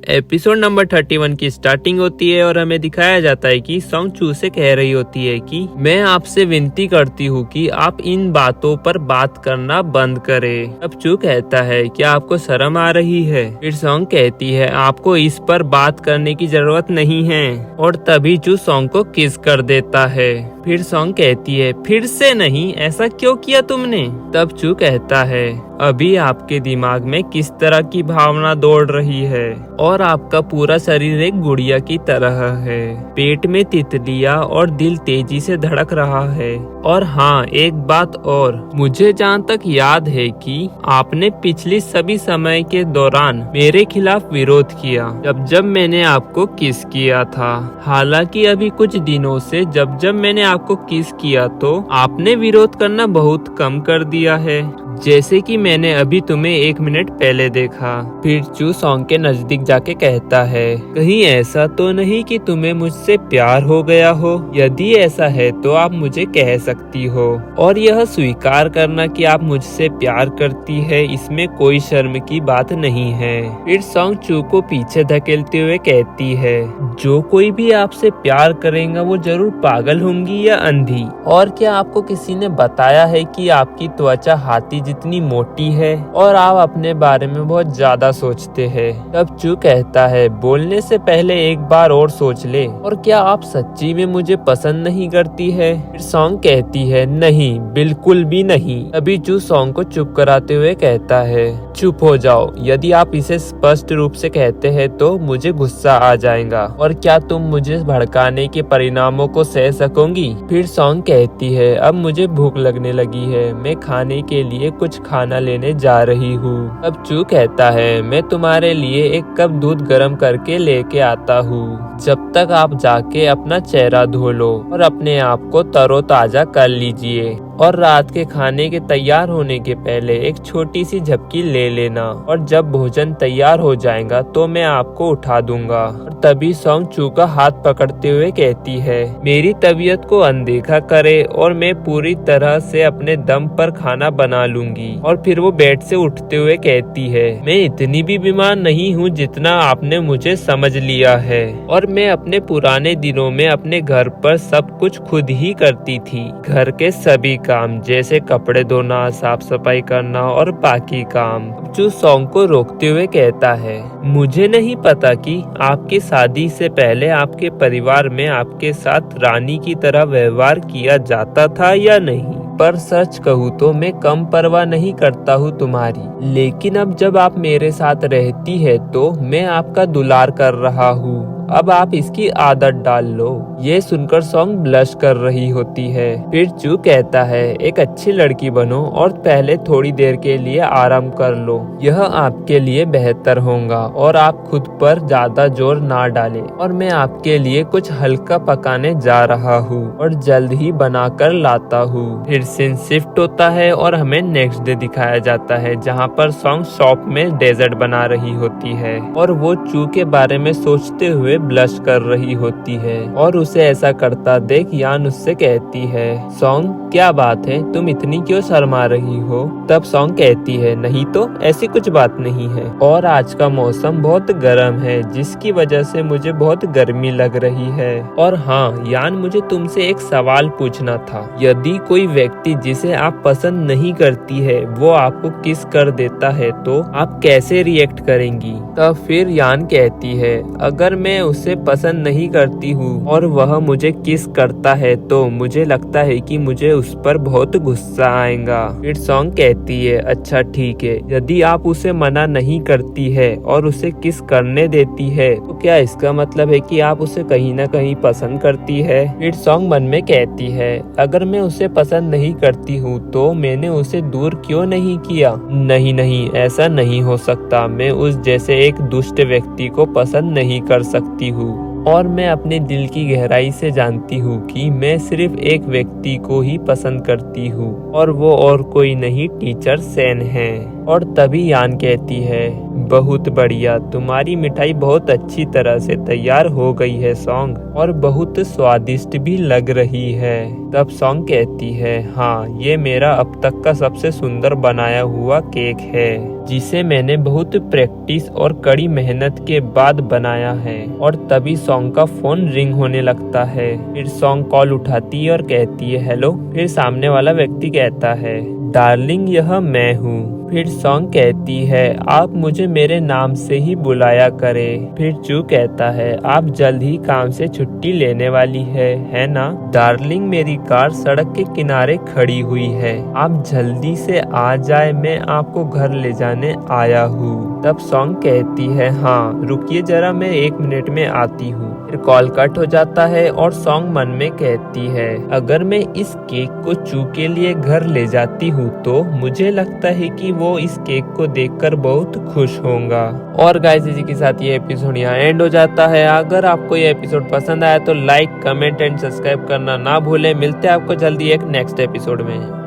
Episode number 31 की starting होती है और हमें दिखाया जाता है कि सॉन्ग चू से कह रही होती है कि मैं आपसे विनती करती हूँ कि आप इन बातों पर बात करना बंद करें। अब चू कहता है क्या आपको शर्म आ रही है? फिर सॉन्ग कहती है आपको इस पर बात करने की जरूरत नहीं है, और तभी चू सॉन्ग को किस कर देता है। फिर सॉन्ग कहती है फिर से नहीं, ऐसा क्यों किया तुमने? तब चू कहता है अभी आपके दिमाग में किस तरह की भावना दौड़ रही है, और आपका पूरा शरीर एक गुड़िया की तरह है। पेट में तितलियां और दिल तेजी से धड़क रहा है। और हाँ, एक बात और, मुझे जहाँ तक याद है कि आपने पिछली सभी समय के दौरान मेरे खिलाफ विरोध किया जब मैंने आपको किस किया था। हालांकि अभी कुछ दिनों से जब मैंने आपको किस किया तो आपने विरोध करना बहुत कम कर दिया है, जैसे कि मैंने अभी तुम्हें 1 मिनट पहले देखा। फिर चू सॉन्ग के नजदीक जाके कहता है कहीं ऐसा तो नहीं कि तुम्हें मुझसे प्यार हो गया हो? यदि ऐसा है तो आप मुझे कह सकती हो, और यह स्वीकार करना कि आप मुझसे प्यार करती है, इसमें कोई शर्म की बात नहीं है। फिर सॉन्ग चू को पीछे धकेलते हुए कहती है जो कोई भी आपसे प्यार करेगा वो जरूर पागल होंगी या अंधी। और क्या आपको किसी ने बताया है कि आपकी त्वचा हाथी जितनी मोटी है और आप अपने बारे में बहुत ज्यादा सोचते हैं? तब चू कहता है बोलने से पहले एक बार और सोच ले, और क्या आप सच्ची में मुझे पसंद नहीं करती है? फिर सॉन्ग कहती है नहीं, बिल्कुल भी नहीं। अभी चू सॉन्ग को चुप कराते हुए कहता है चुप हो जाओ, यदि आप इसे स्पष्ट रूप से कहते हैं तो मुझे गुस्सा आ जाएगा, और क्या तुम मुझे भड़काने के परिणामों को सह सकोगी? फिर सॉन्ग कहती है अब मुझे भूख लगने लगी है, मैं खाने के लिए कुछ खाना लेने जा रही हूँ। अब चू कहता है मैं तुम्हारे लिए 1 कप दूध गर्म करके लेके आता हूँ, जब तक आप जाके अपना चेहरा धो लो और अपने आप को तरोताजा कर लीजिए, और रात के खाने के तैयार होने के पहले एक छोटी सी झपकी ले लेना, और जब भोजन तैयार हो जाएगा तो मैं आपको उठा दूंगा। और तभी सॉन्ग चू का हाथ पकड़ते हुए कहती है मेरी तबीयत को अनदेखा करे और मैं पूरी तरह से अपने दम पर खाना बना लूंगी। और फिर वो बेड से उठते हुए कहती है मैं इतनी भी बीमार नहीं हूँ जितना आपने मुझे समझ लिया है, और मैं अपने पुराने दिनों में अपने घर पर सब कुछ खुद ही करती थी, घर के सभी काम जैसे कपड़े धोना, साफ सफाई करना और बाकी काम। जो सॉन्ग को रोकते हुए कहता है मुझे नहीं पता कि आपकी शादी से पहले आपके परिवार में आपके साथ रानी की तरह व्यवहार किया जाता था या नहीं, पर सच कहूँ तो मैं कम परवाह नहीं करता हूँ तुम्हारी, लेकिन अब जब आप मेरे साथ रहती है तो मैं आपका दुलार कर रहा हूँ, अब आप इसकी आदत डाल लो। ये सुनकर सॉन्ग ब्लश कर रही होती है। फिर चू कहता है एक अच्छी लड़की बनो और पहले थोड़ी देर के लिए आराम कर लो, यह आपके लिए बेहतर होगा, और आप खुद पर ज्यादा जोर ना डालें, और मैं आपके लिए कुछ हल्का पकाने जा रहा हूँ और जल्द ही बनाकर लाता हूँ। फिर सीन शिफ्ट होता है और हमें नेक्स्ट डे दिखाया जाता है, जहाँ पर सॉन्ग शॉप में डेजर्ट बना रही होती है, और वो चू के बारे में सोचते हुए ब्लश कर रही होती है, और उसे ऐसा करता देख यान उससे कहती है सॉन्ग क्या बात है, तुम इतनी क्यों शर्मा रही हो? तब सॉन्ग कहती है नहीं तो ऐसी कुछ बात नहीं है, और आज का मौसम बहुत गर्म है जिसकी वजह से मुझे बहुत गर्मी लग रही है। और हाँ यान, मुझे तुमसे एक सवाल पूछना था, यदि कोई व्यक्ति जिसे आप पसंद नहीं करती है वो आपको किस कर देता है तो आप कैसे रिएक्ट करेंगी? तब फिर यान कहती है अगर मैं उसे पसंद नहीं करती हूँ और वह मुझे किस करता है तो मुझे लगता है कि मुझे उस पर बहुत गुस्सा आएगा। फिर सॉन्ग कहती है अच्छा ठीक है, यदि आप उसे मना नहीं करती है और उसे किस करने देती है तो क्या इसका मतलब है कि आप उसे कहीं ना कहीं पसंद करती है? फिर सॉन्ग मन में कहती है अगर मैं उसे पसंद नहीं करती हूँ तो मैंने उसे दूर क्यों नहीं किया? नहीं, ऐसा नहीं हो सकता, मैं उस जैसे एक दुष्ट व्यक्ति को पसंद नहीं कर सकती हूँ, और मैं अपने दिल की गहराई से जानती हूँ कि मैं सिर्फ एक व्यक्ति को ही पसंद करती हूँ, और वो और कोई नहीं टीचर सेन है। और तभी यान कहती है, बहुत बढ़िया, तुम्हारी मिठाई बहुत अच्छी तरह से तैयार हो गई है सॉन्ग, और बहुत स्वादिष्ट भी लग रही है। तब सॉन्ग कहती है, हाँ, ये मेरा अब तक का सबसे सुंदर बनाया हुआ केक है, जिसे मैंने बहुत प्रैक्टिस और कड़ी मेहनत के बाद बनाया है। और तभी सॉन्ग का फोन रिंग होने लगता है। फिर सॉन्ग कॉल उठाती है और कहती है, हेलो। फिर सामने वाला व्यक्ति कहता है, डार्लिंग, यह मैं हूँ। फिर सॉन्ग कहती है, आप मुझे मेरे नाम से ही बुलाया करें। फिर चू कहता है, आप जल्द ही काम से छुट्टी लेने वाली है ना? डार्लिंग, मेरी कार सड़क के किनारे खड़ी हुई है, आप जल्दी से आ जाए, मैं आपको घर ले जाने आया हूँ। तब सॉन्ग कहती है, हाँ रुकिए जरा, मैं 1 मिनट में आती हूँ। फिर कॉल कट हो जाता है और सॉन्ग मन में कहती है, अगर मैं इस केक को चू के लिए घर ले जाती हूँ तो मुझे लगता है कि वो इस केक को देखकर बहुत खुश होगा। और गाइस, इसी के साथ ये एपिसोड यहाँ एंड हो जाता है। अगर आपको ये एपिसोड पसंद आया तो लाइक, कमेंट एंड सब्सक्राइब करना ना भूलें। मिलते हैं आपको जल्दी एक नेक्स्ट एपिसोड में।